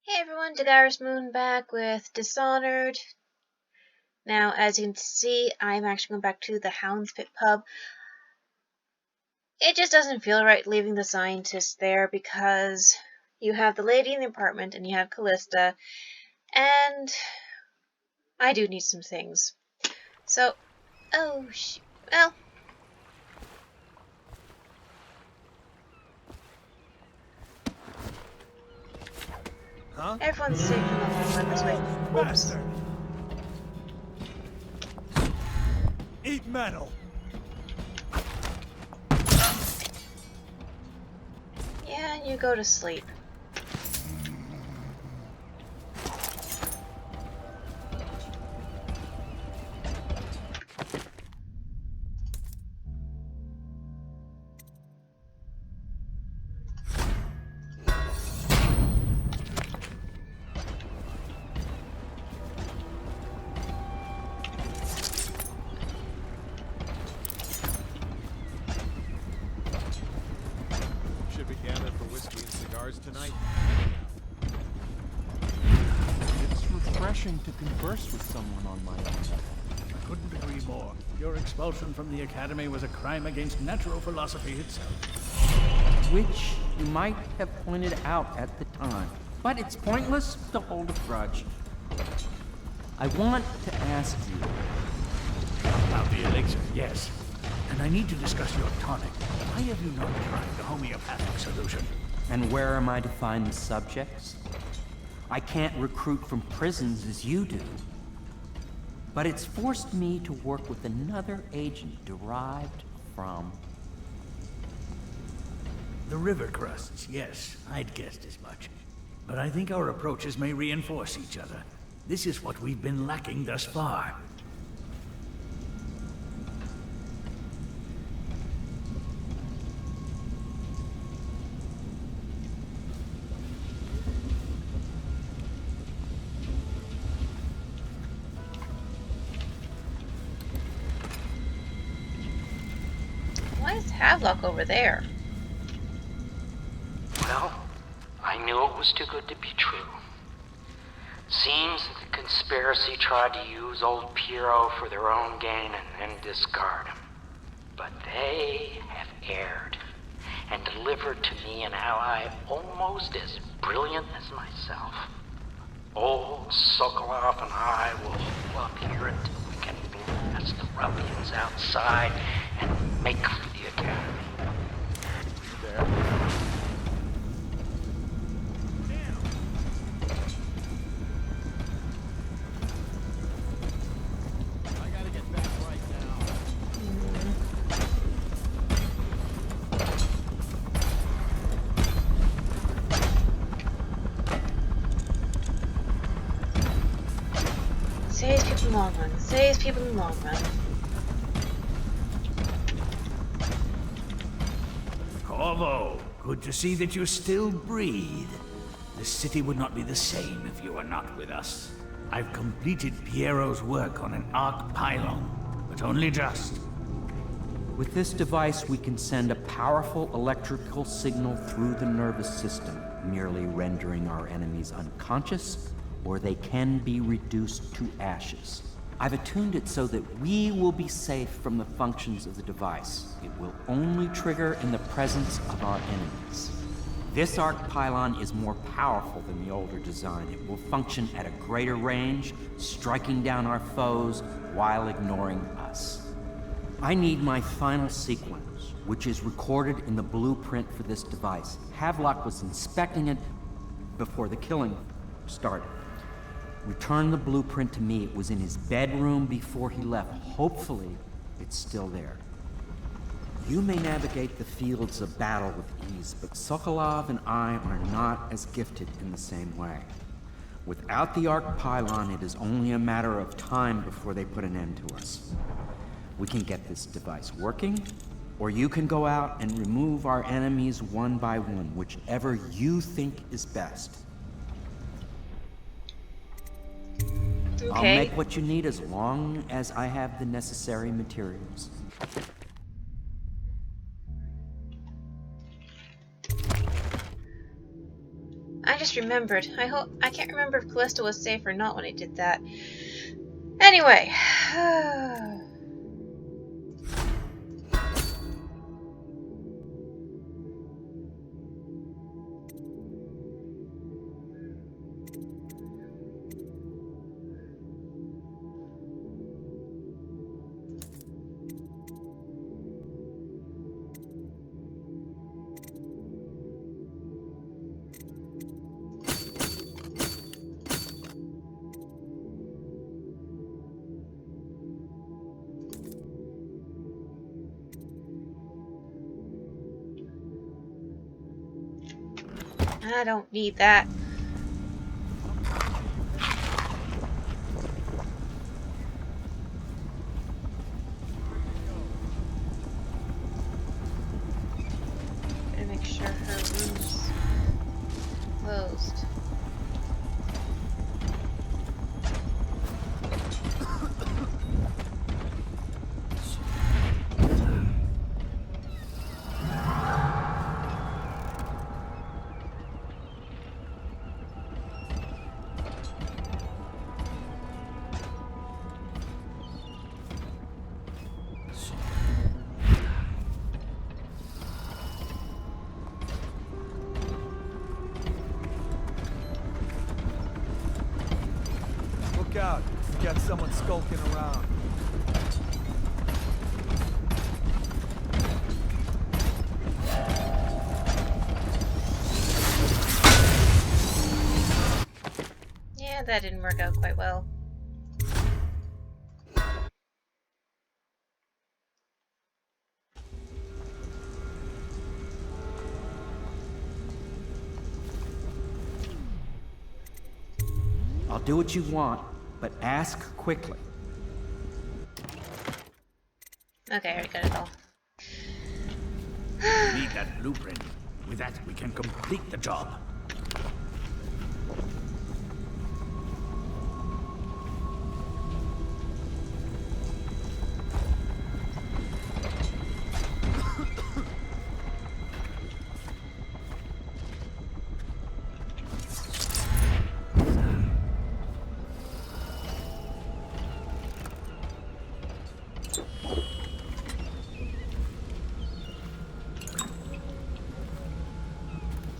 Hey everyone, Dagara's Moon back with Dishonored. Now, as you can see, I'm actually going back to the Hound's Pit pub. It just doesn't feel right leaving the scientists there because you have the lady in the apartment and you have Callista, and I do need some things. So, well, Huh? everyone's safe in the homeland this way. Oops. Bastard! Eat metal! Yeah, you go to sleep. Should be gathered for whiskey and cigars tonight. It's refreshing to converse with someone on my own. I couldn't agree more. Your expulsion from the Academy was a crime against natural philosophy itself. Which you might have pointed out at the time. But it's pointless to hold a grudge. I want to ask you. About the elixir, yes. And I need to discuss your tonic. Why have you not tried the homeopathic solution? And where am I to find the subjects? I can't recruit from prisons as you do. But it's forced me to work with another agent derived from... The river crusts, yes. I'd guessed as much. But I think our approaches may reinforce each other. This is what we've been lacking thus far. Why is Havelock over there? Well, I knew it was too good to be true. Seems that the conspiracy tried to use old Piero for their own gain and then discard him. But they have erred and delivered to me an ally almost as brilliant as myself. Old Sokolov and I will hold up here until we can blast the ruffians outside and make for the Academy. There. I gotta get back right now. Saves people in the long run. Saves people in the long run. Corvo, good to see that you still breathe. The city would not be the same if you were not with us. I've completed Piero's work on an arc pylon, but only just. With this device, we can send a powerful electrical signal through the nervous system, merely rendering our enemies unconscious, or they can be reduced to ashes. I've attuned it so that we will be safe from the functions of the device. It will only trigger in the presence of our enemies. This arc pylon is more powerful than the older design. It will function at a greater range, striking down our foes while ignoring us. I need my final sequence, which is recorded in the blueprint for this device. Havelock was inspecting it before the killing started. Return the blueprint to me. It was in his bedroom before he left. Hopefully, it's still there. You may navigate the fields of battle with ease, but Sokolov and I are not as gifted in the same way. Without the arc pylon, it is only a matter of time before they put an end to us. We can get this device working, or you can go out and remove our enemies one by one, whichever you think is best. Okay. I'll make what you need as long as I have the necessary materials. I just remembered. I can't remember if Callista was safe or not when I did that. Anyway. I don't need that. Gotta make sure her room's closed. Look out. You got someone skulking around. Yeah, that didn't work out quite well. I'll do what you want, but ask quickly. Okay, I already got it all. We need that blueprint. With that, we can complete the job.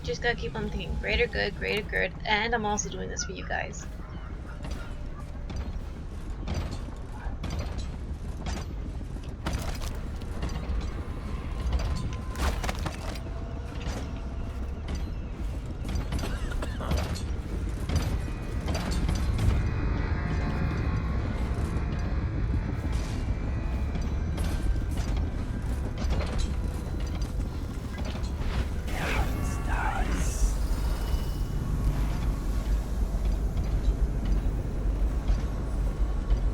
Just gotta keep on thinking greater good, and I'm also doing this for you guys.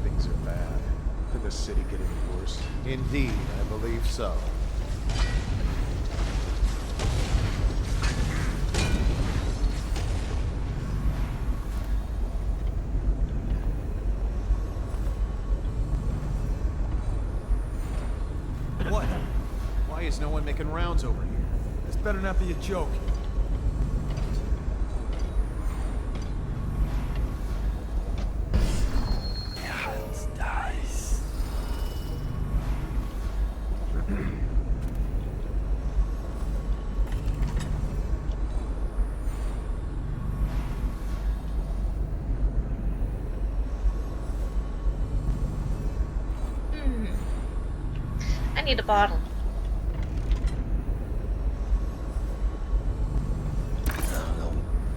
Things are bad. Could the city get any worse? Indeed, I believe so. What? Why is no one making rounds over here? This better not be a joke. I need a bottle.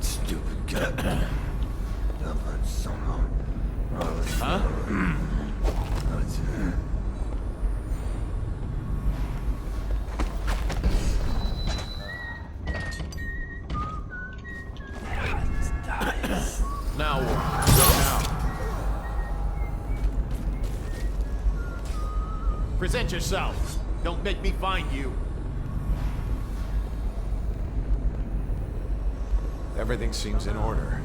Stupid guy. Huh? Now what? Now. Present yourself. Don't make me find you. Everything seems in order.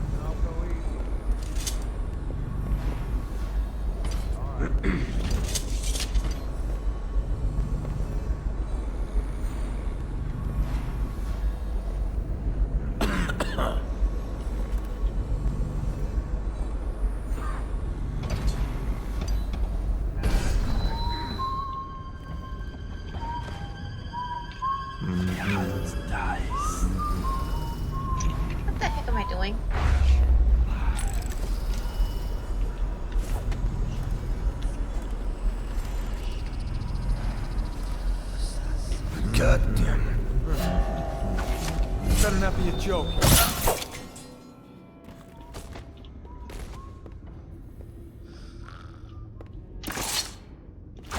going. God damn it. Better not be a joke.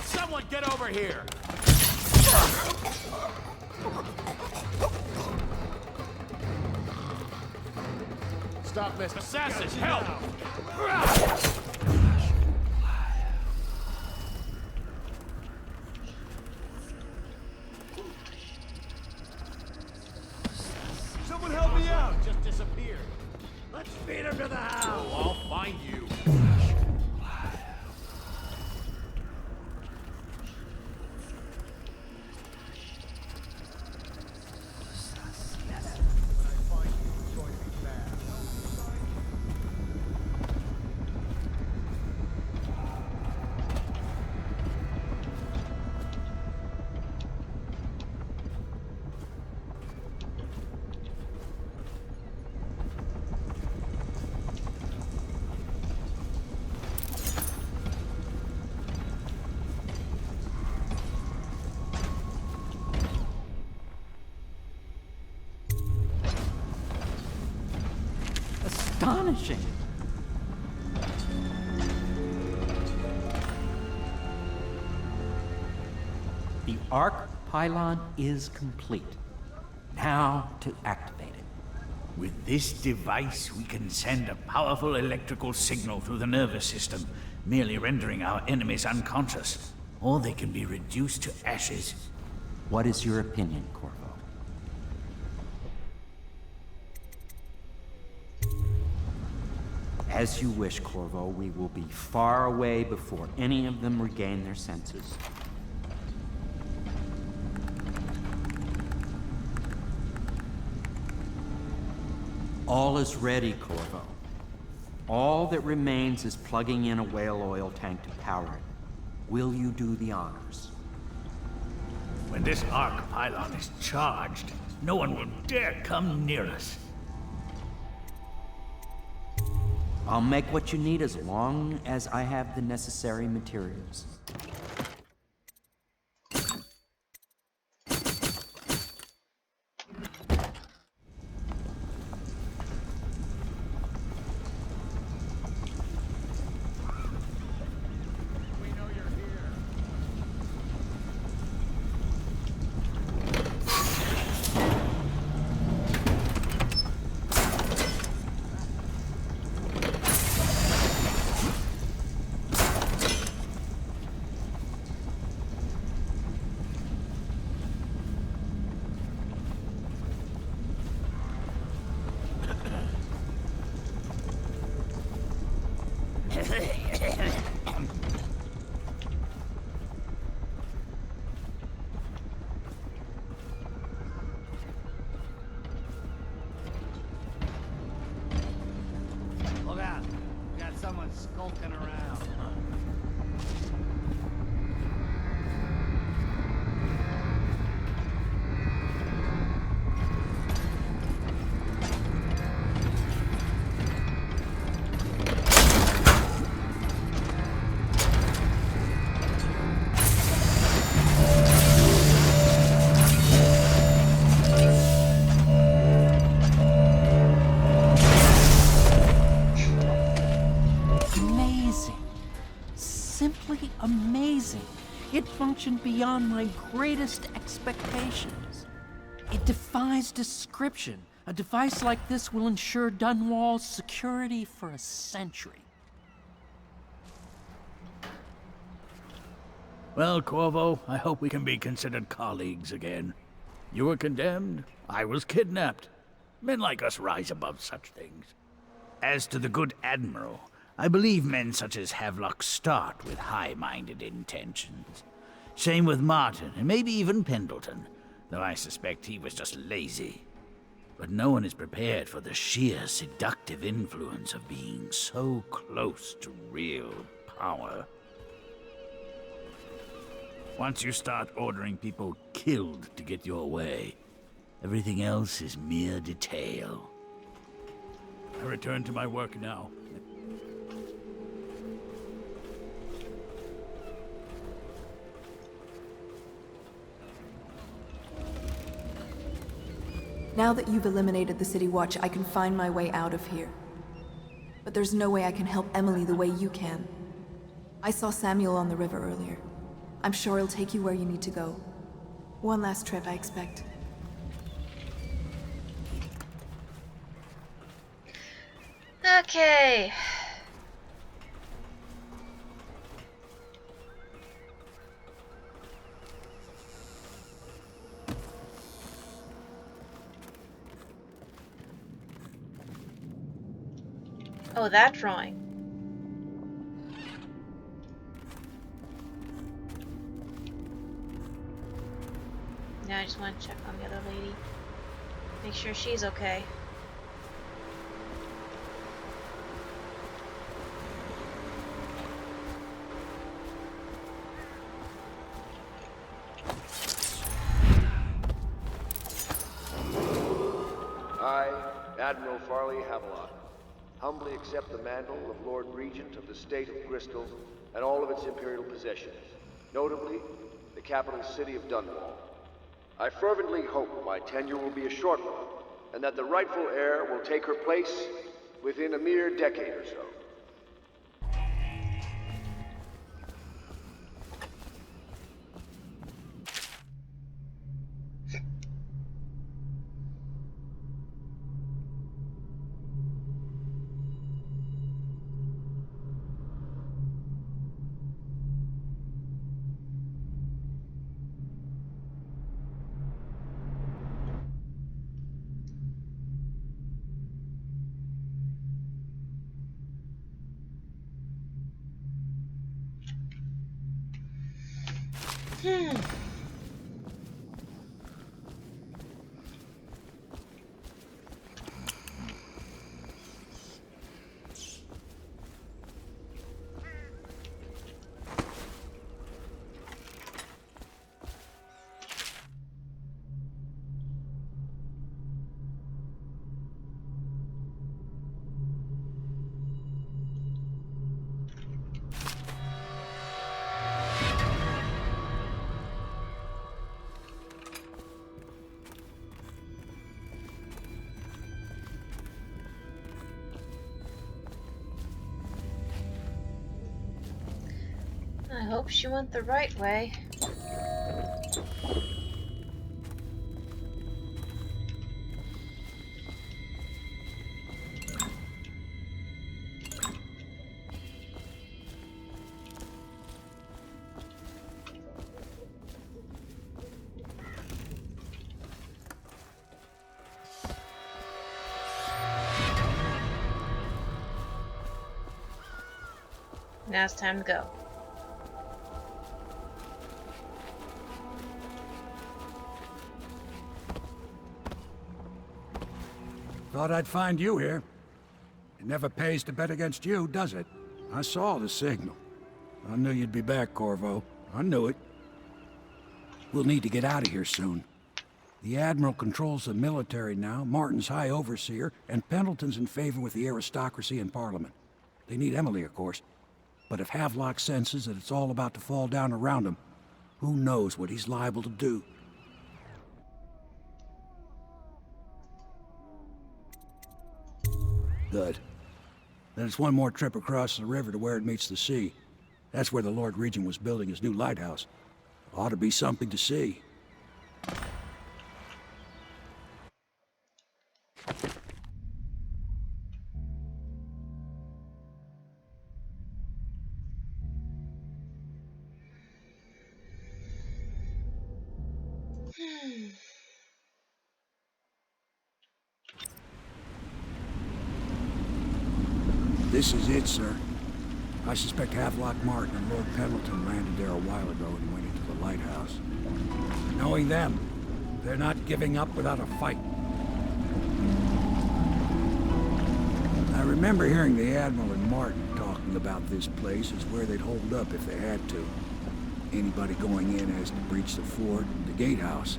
Someone get over here! Stop this. Assassins, help! Someone help me out! Just disappeared. Let's beat him to the house! Oh, I'll find you. Astonishing! The arc pylon is complete. Now to activate it. With this device, we can send a powerful electrical signal through the nervous system, merely rendering our enemies unconscious, or they can be reduced to ashes. What is your opinion, Corvo? As you wish, Corvo. We will be far away before any of them regain their senses. All is ready, Corvo. All that remains is plugging in a whale oil tank to power it. Will you do the honors? When this arc pylon is charged, no one will dare come near us. I'll make what you need as long as I have the necessary materials. Look out. We got someone skulking around. Amazing. Simply amazing. It functioned beyond my greatest expectations. It defies description. A device like this will ensure Dunwall's security for a century. Well, Corvo, I hope we can be considered colleagues again. You were condemned, I was kidnapped. Men like us rise above such things. As to the good Admiral, I believe men such as Havelock start with high-minded intentions. Same with Martin, and maybe even Pendleton, though I suspect he was just lazy. But no one is prepared for the sheer seductive influence of being so close to real power. Once you start ordering people killed to get your way, everything else is mere detail. I return to my work now. Now that you've eliminated the City Watch, I can find my way out of here. But there's no way I can help Emily the way you can. I saw Samuel on the river earlier. I'm sure he'll take you where you need to go. One last trip, I expect. Okay. Oh, that drawing. Now I just want to check on the other lady. Make sure she's okay. I, Admiral Farley Havelock, humbly accept the mantle of Lord Regent of the State of Bristol and all of its imperial possessions, notably the capital city of Dunwall. I fervently hope my tenure will be a short one, and that the rightful heir will take her place within a mere decade or so. I hope she went the right way. Now it's time to go. Thought I'd find you here. It never pays to bet against you, does it? I saw the signal. I knew you'd be back, Corvo. I knew it. We'll need to get out of here soon. The Admiral controls the military now, Martin's High Overseer, and Pendleton's in favor with the aristocracy and Parliament. They need Emily, of course. But if Havelock senses that it's all about to fall down around him, who knows what he's liable to do? Good. Then it's one more trip across the river to where it meets the sea. That's where the Lord Regent was building his new lighthouse. Ought to be something to see. This is it, sir. I suspect Havelock Martin and Lord Pendleton landed there a while ago and went into the lighthouse. Knowing them, they're not giving up without a fight. I remember hearing the Admiral and Martin talking about this place as where they'd hold up if they had to. Anybody going in has to breach the fort, the gatehouse.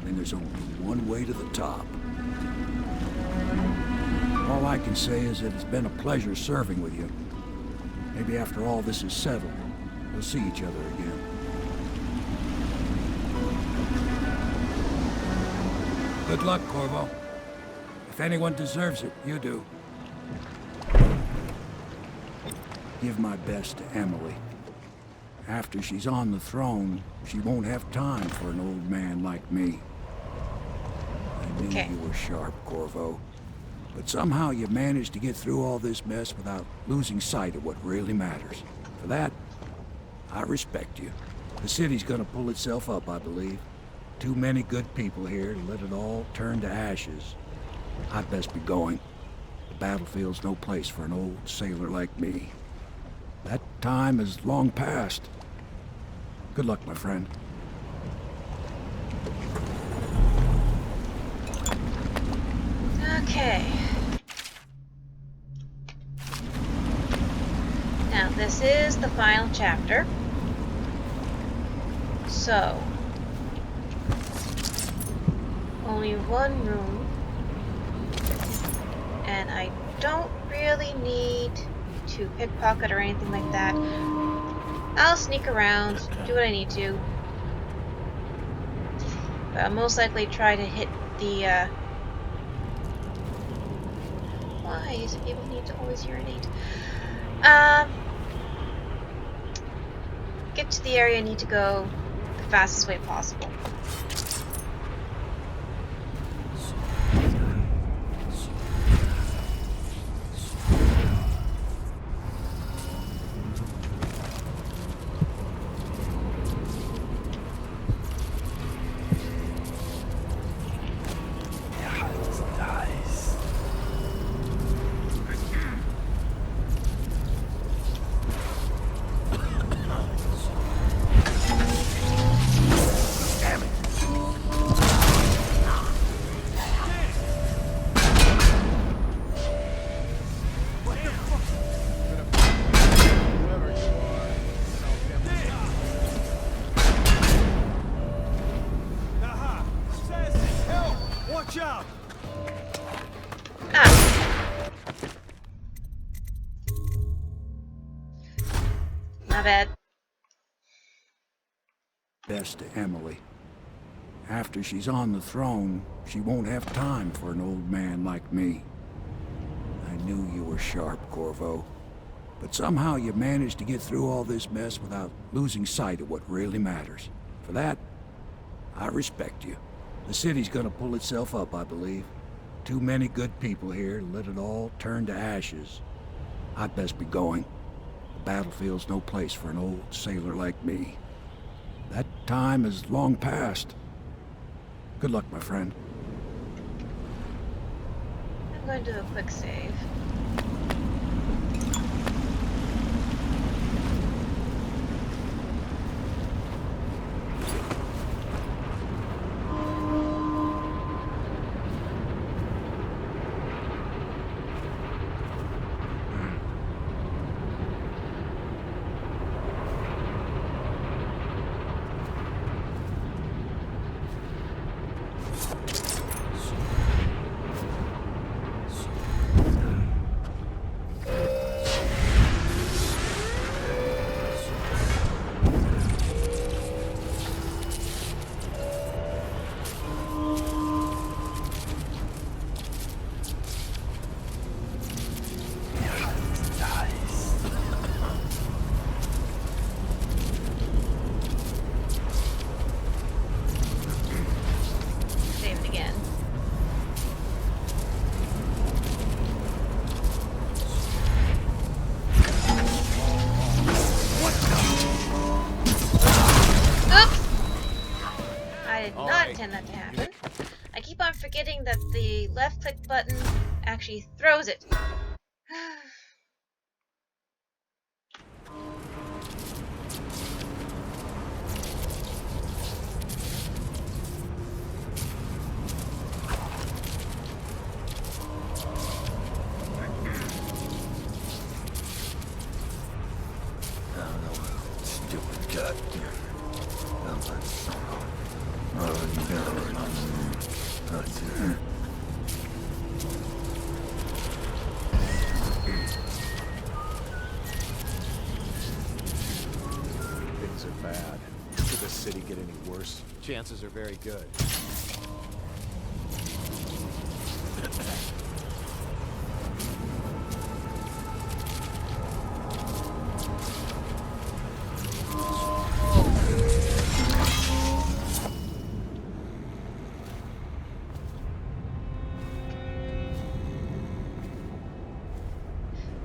Then there's only one way to the top. All I can say is that it's been a pleasure serving with you. Maybe after all this is settled, we'll see each other again. Good luck, Corvo. If anyone deserves it, you do. Give my best to Emily. After she's on the throne, she won't have time for an old man like me. I knew you were sharp, Corvo. But somehow you managed to get through all this mess without losing sight of what really matters. For that, I respect you. The city's gonna pull itself up, I believe. Too many good people here to let it all turn to ashes. I'd best be going. The battlefield's no place for an old sailor like me. That time is long past. Good luck, my friend. Okay. Now, this is the final chapter. So, only one room. And I don't really need to pickpocket or anything like that. I'll sneak around, do what I need to. But I'll most likely try to hit the, Why is it people need to always urinate? Get to the area I need to go the fastest way possible. Watch out! Ah. My bad. Best to Emily. After she's on the throne, she won't have time for an old man like me. I knew you were sharp, Corvo. But somehow you managed to get through all this mess without losing sight of what really matters. For that, I respect you. The city's gonna pull itself up, I believe. Too many good people here to let it all turn to ashes. I'd best be going. The battlefield's no place for an old sailor like me. That time is long past. Good luck, my friend. I'm going to do a quick save. That to happen. I keep on forgetting that the left click button actually throws it. worse. Chances are very good.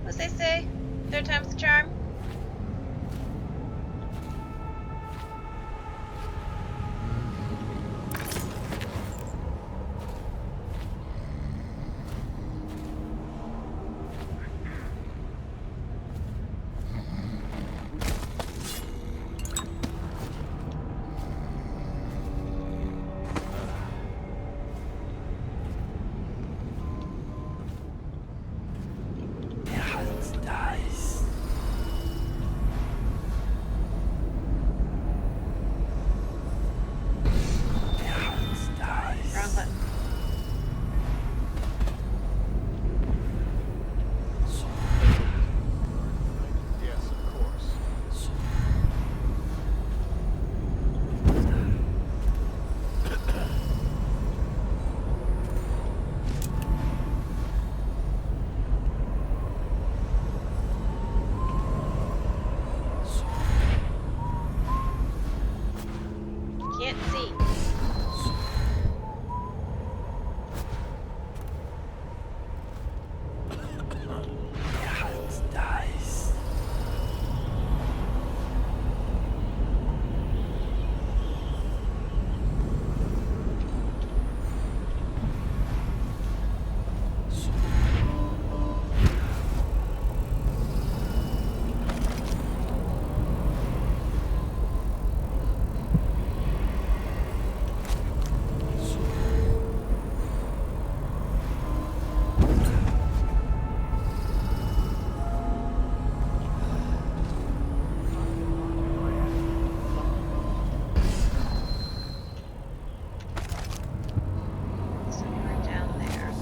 What's they say? Third time's the charm? Wrong button. Yes, of course. Can't see. Somewhere down there.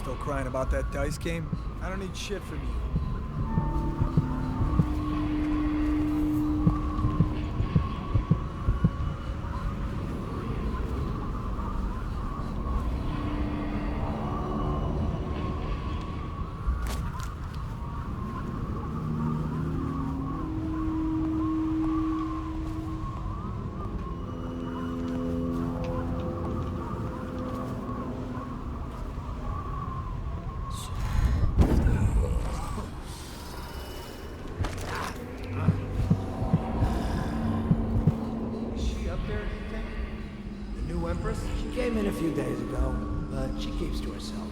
Still crying about that dice game? I don't need shit from you. Is she up there, do you think? The new Empress? She came in a few days ago, but she keeps to herself.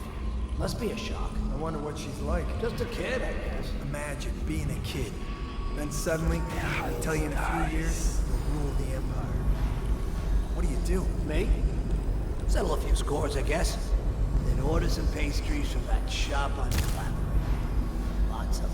Must be a shock. I wonder what she's like. Just a kid, I guess. Imagine being a kid. Then suddenly, I tell you in a few years, you'll rule the Empire. What do you do? Me? Settle a few scores, I guess. Then order some pastries from that shop on Clapper. Lots of them.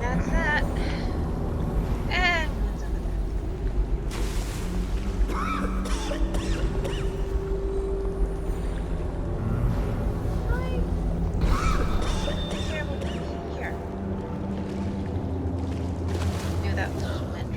That's that. And what's over there? Be careful here. Knew that was what you meant.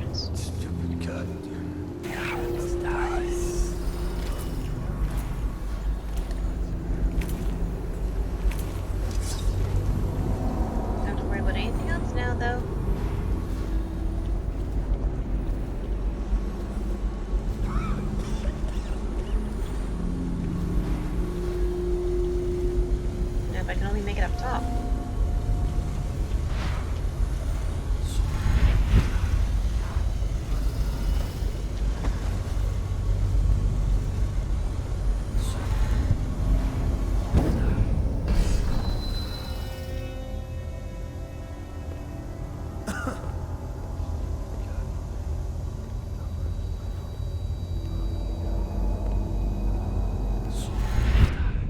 up top.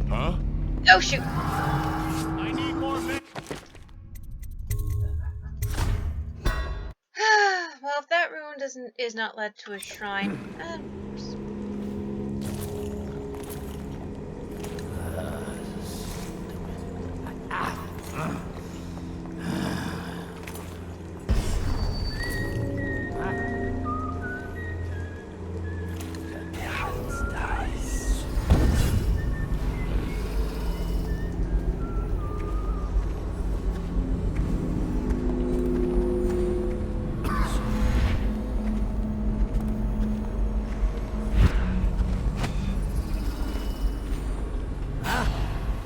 Huh? Oh shoot! I need more men. Well, if that ruin is not led to a shrine,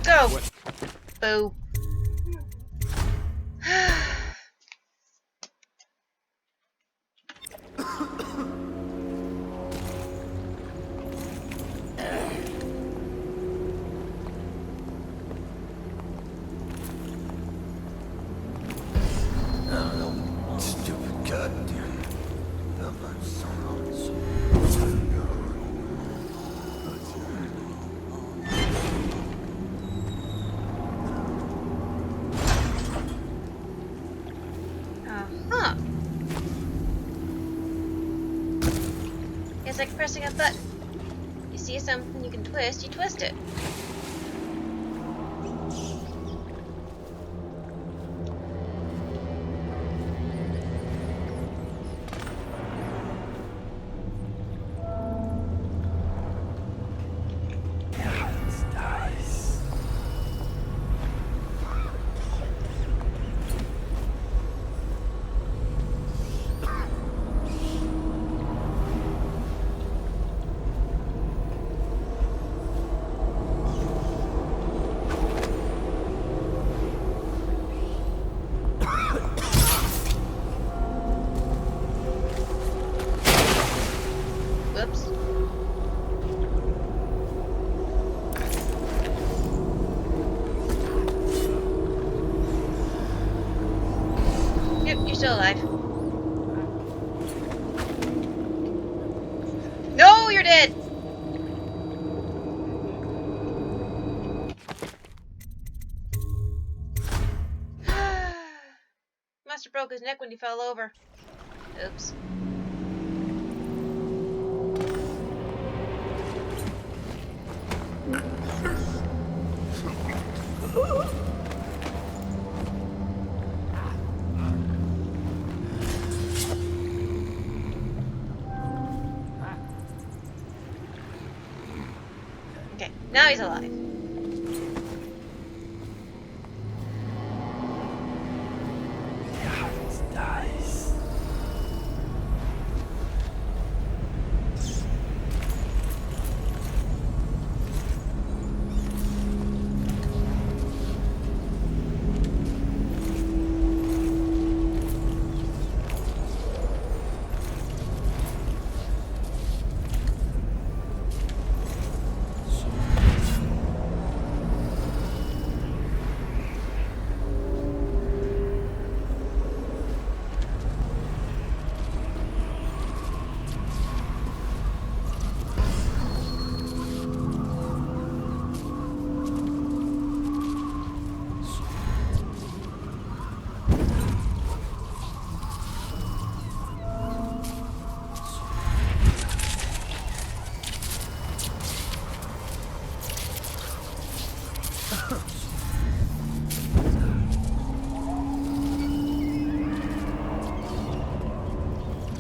go! Boo. Stupid goddamn. Uh-huh. It's like pressing a button. You see something you can twist, you twist it. Whoops. Yep, you're still alive. No, you're dead! Must have broke his neck when he fell over. Oops. Okay, now he's alive.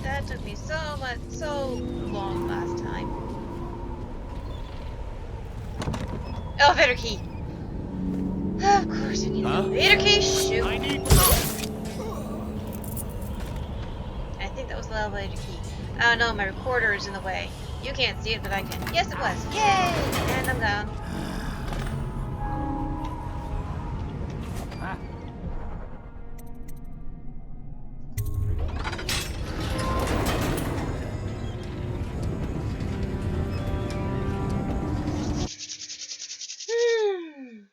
That took me so long last time. Elevator key! Of course I need an elevator key, shoot! I need. I think that was the elevator key. Oh no, my recorder is in the way. You can't see it, but I can. Yes, it was. Yay! And I'm gone. Hmm.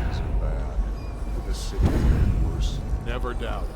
It's bad. The city is getting worse. Never doubt.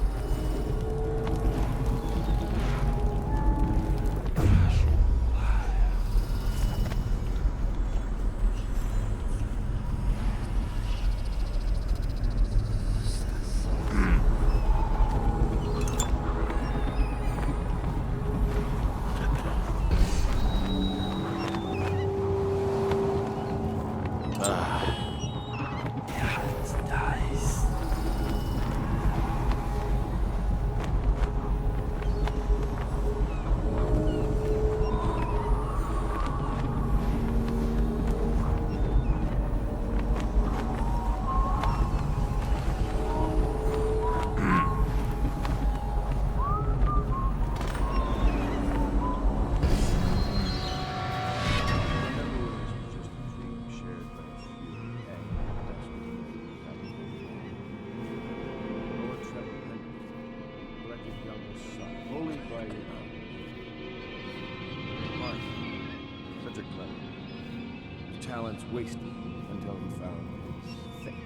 Talents wasted until he found his thing.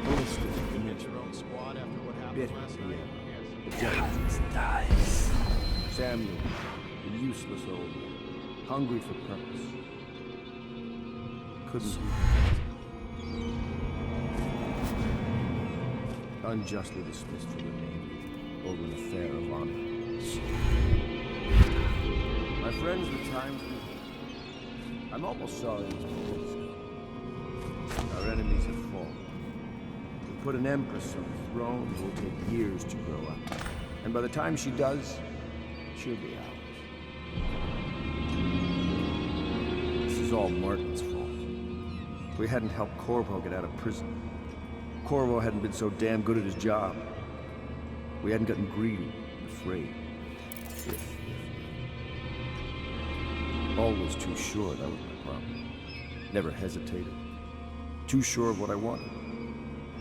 Full of still, Get your own squad after what happened bitter, last night? yeah. The judge dies. Samuel, the useless old man, hungry for purpose. Couldn't be unjustly dismissed from the Navy over an affair of honor. My friends, the times we I'm almost sorry it was police. Our enemies have fallen. We put an empress on the throne who will take years to grow up. And by the time she does, she'll be ours. This is all Martin's fault. We hadn't helped Corvo get out of prison. Corvo hadn't been so damn good at his job. We hadn't gotten greedy and afraid. Always too sure that was my problem. Never hesitated. Too sure of what I wanted.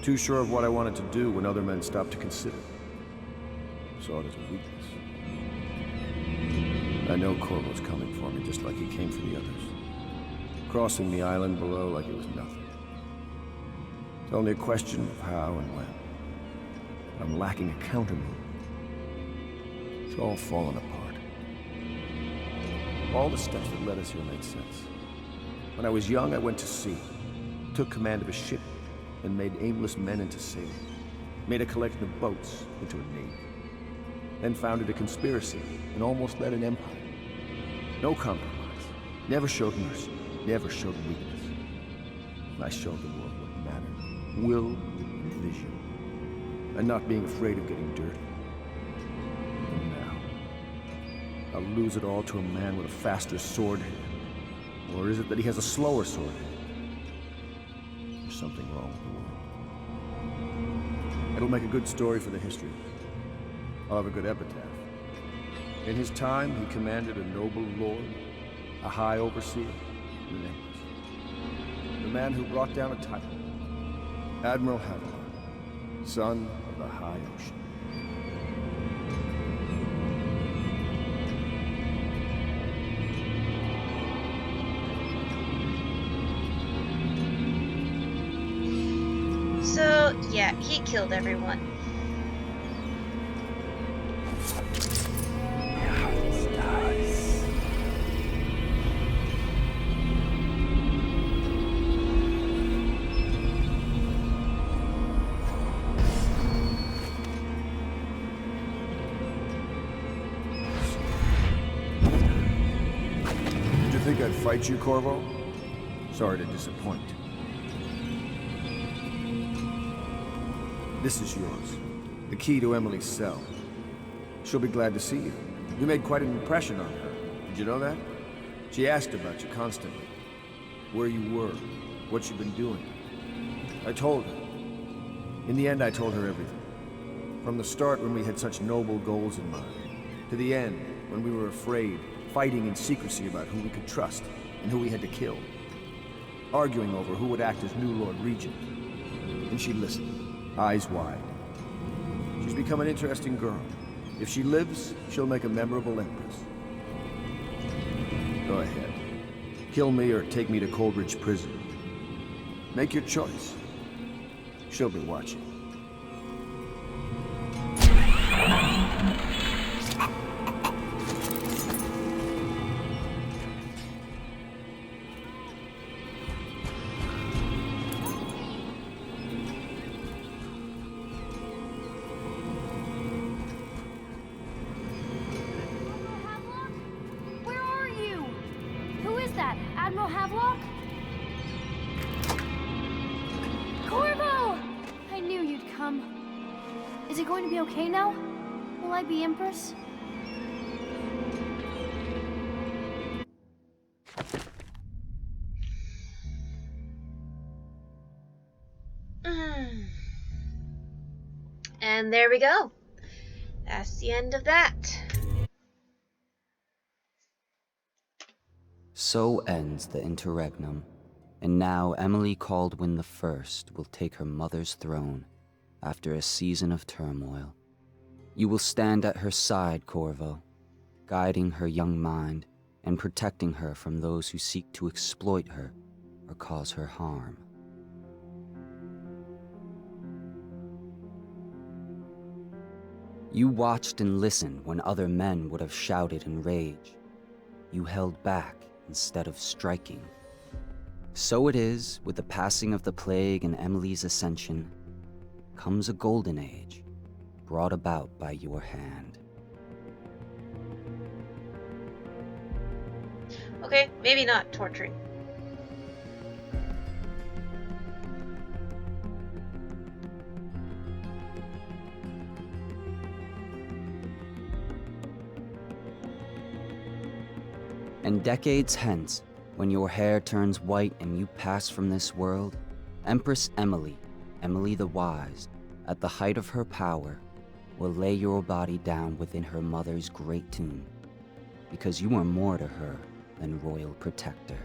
Too sure of what I wanted to do when other men stopped to consider. Saw it as a weakness. I know Corvo's coming for me just like he came for the others. Crossing the island below like it was nothing. It's only a question of how and when. But I'm lacking a counter move. It's all fallen apart. All the steps that led us here made sense. When I was young, I went to sea, took command of a ship, and made aimless men into sailors. Made a collection of boats into a navy. Then founded a conspiracy and almost led an empire. No compromise. Never showed mercy. Never showed weakness. I showed the world what mattered. Will and vision. And not being afraid of getting dirty. And now, I'll lose it all to a man with a faster sword hand. Or is it that he has a slower sword hand? There's something wrong with the world. It'll make a good story for the history. I'll have a good epitaph. In his time, he commanded a noble lord, a high overseer, and an empress. The man who brought down a title. Admiral Havilland, son of the high ocean. So, yeah, he killed everyone. think I'd fight you, Corvo? Sorry to disappoint. This is yours. The key to Emily's cell. She'll be glad to see you. You made quite an impression on her. Did you know that? She asked about you constantly. Where you were, what you've been doing. I told her. In the end, I told her everything. From the start, when we had such noble goals in mind, to the end, when we were afraid, fighting in secrecy about who we could trust and who we had to kill. Arguing over who would act as new Lord Regent. And she listened, eyes wide. She's become an interesting girl. If she lives, she'll make a memorable empress. Go ahead. Kill me or take me to Coldridge Prison. Make your choice. She'll be watching. Where are you? Who is that? Admiral Havelock? Corvo! I knew you'd come. Is it going to be okay now? Will I be Empress? And there we go. That's the end of that. So ends the interregnum, and now Emily Caldwin the First will take her mother's throne after a season of turmoil. You will stand at her side, Corvo, guiding her young mind and protecting her from those who seek to exploit her or cause her harm. You watched and listened when other men would have shouted in rage. You held back instead of striking. So it is, with the passing of the plague and Emily's ascension, comes a golden age, brought about by your hand. Okay, maybe not torturing. And decades hence, when your hair turns white and you pass from this world, Empress Emily, Emily the Wise, at the height of her power, will lay your body down within her mother's great tomb, because you are more to her than royal protector.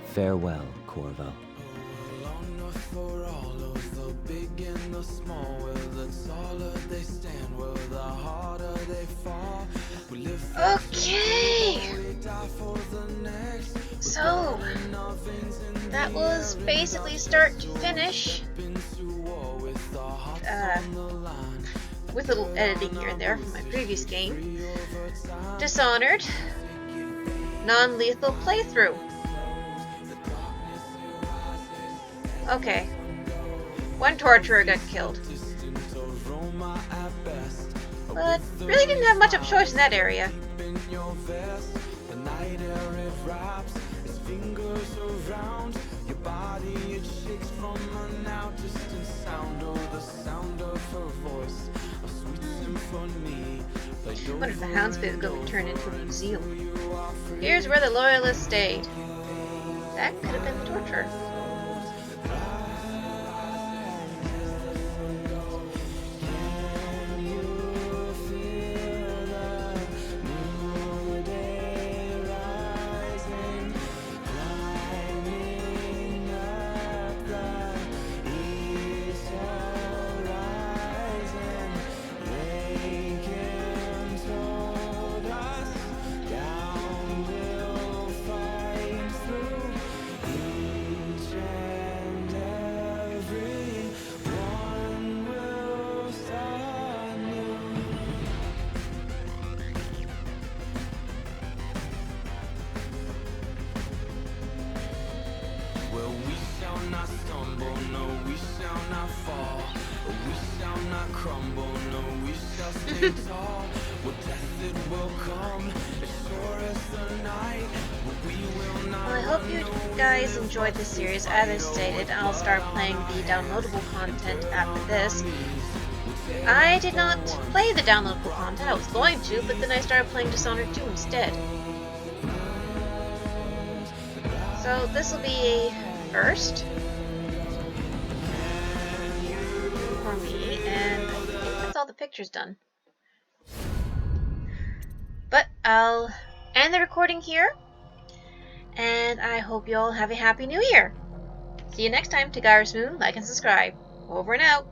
Farewell, Corvo. For all of the big and the small, where the taller they stand, where the harder they fall. We live for Okay. we die for the next. So that was basically start to finish. With a little editing here and there from my previous game. Dishonored. Non-lethal playthrough. Okay. One torturer got killed. But really didn't have much of a choice in that area. What if the Houndsbit would turn into a museum? Here's where the Loyalists stayed. That could have been torture. Well, death it will come as sure as the night. hope you guys enjoyed this series. As I stated, I'll start playing the downloadable content after this. I did not play the downloadable content. I was going to, but then I started playing Dishonored 2 instead. So this will be a first for me, and I think that's all the pictures done. But I'll end the recording here, and I hope you all have a happy new year. See you next time. To Gyrus Moon, like and subscribe. Over and out.